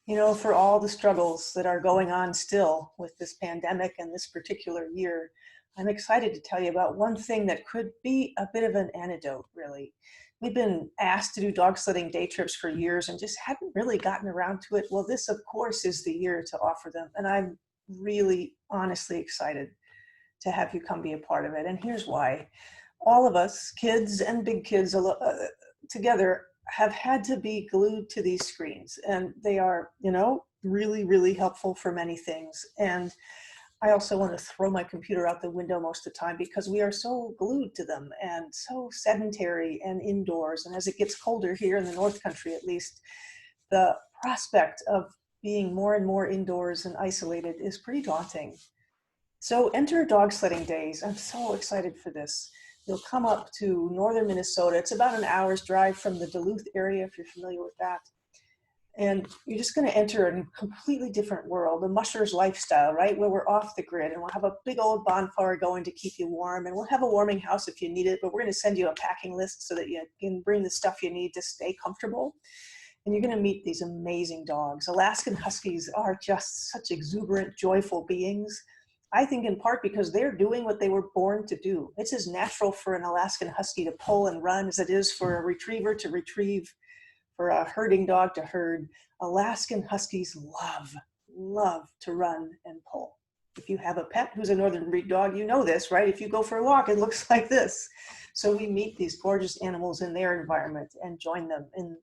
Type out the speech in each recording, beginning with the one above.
For all the struggles that are going on still with this pandemic and this particular year, I'm excited to tell you about one thing that could be a bit of an antidote, really. We've been asked to do dog sledding day trips for years and just hadn't really gotten around to it. Well, this, of course, is the year to offer them. And I'm really honestly excited to have you come be a part of it. And here's why. All of us, kids and big kids together, have had to be glued to these screens. And they are, really, really helpful for many things. And I also want to throw my computer out the window most of the time because we are so glued to them and so sedentary and indoors. And as it gets colder here in the North Country, at least, the prospect of being more and more indoors and isolated is pretty daunting. So enter dog sledding days. I'm so excited for this. You'll come up to northern Minnesota. It's about an hour's drive from the Duluth area, if you're familiar with that. And you're just going to enter a completely different world, the musher's lifestyle, right? Where we're off the grid and we'll have a big old bonfire going to keep you warm. And we'll have a warming house if you need it, but we're going to send you a packing list so that you can bring the stuff you need to stay comfortable. And you're going to meet these amazing dogs. Alaskan Huskies are just such exuberant, joyful beings. I think in part because they're doing what they were born to do. It's as natural for an Alaskan Husky to pull and run as it is for a retriever to retrieve, for a herding dog to herd. Alaskan Huskies love to run and pull. If you have a pet who's a northern breed dog, you know this, right? If you go for a walk, it looks like this. So we meet these gorgeous animals in their environment and join them in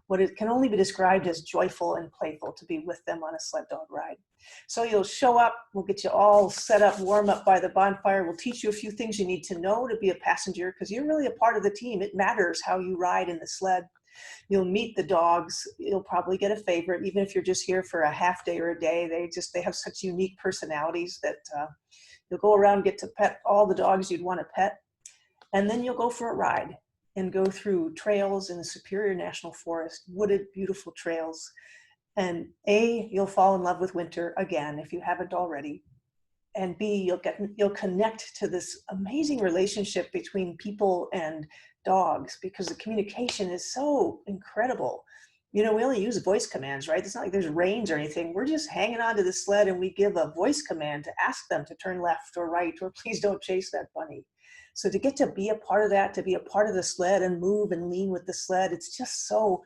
what it can only be described as joyful and playful to be with them on a sled dog ride. So you'll show up, we'll get you all set up, warm up by the bonfire. We'll teach you a few things you need to know to be a passenger because you're really a part of the team. It matters how you ride in the sled. You'll meet the dogs. You'll probably get a favorite, even if you're just here for a half day or a day. They have such unique personalities that you'll go around, get to pet all the dogs you'd want to pet. And then you'll go for a ride and go through trails in the Superior National Forest, wooded, beautiful trails. And A, you'll fall in love with winter again, if you haven't already. And B, you'll connect to this amazing relationship between people and dogs because the communication is so incredible. We only use voice commands, right? It's not like there's reins or anything. We're just hanging onto the sled and we give a voice command to ask them to turn left or right, or please don't chase that bunny. So to get to be a part of that, to be a part of the sled and move and lean with the sled, it's just so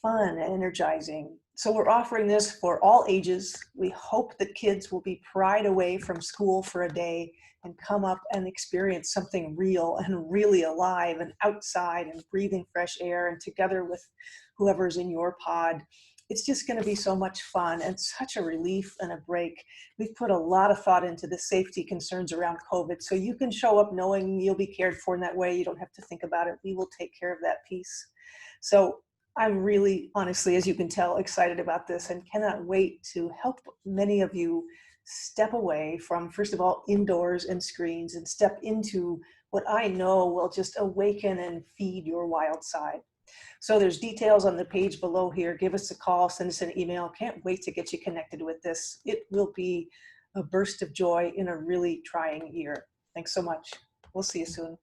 fun and energizing. So we're offering this for all ages. We hope that kids will be pried away from school for a day and come up and experience something real and really alive and outside and breathing fresh air and together with whoever's in your pod. It's just going to be so much fun and such a relief and a break. We've put a lot of thought into the safety concerns around COVID, so you can show up knowing you'll be cared for in that way. You don't have to think about it. We will take care of that piece. So I'm really, honestly, as you can tell, excited about this and cannot wait to help many of you step away from, first of all, indoors and screens and step into what I know will just awaken and feed your wild side. So there's details on the page below here. Give us a call, send us an email. Can't wait to get you connected with this. It will be a burst of joy in a really trying year. Thanks so much. We'll see you soon.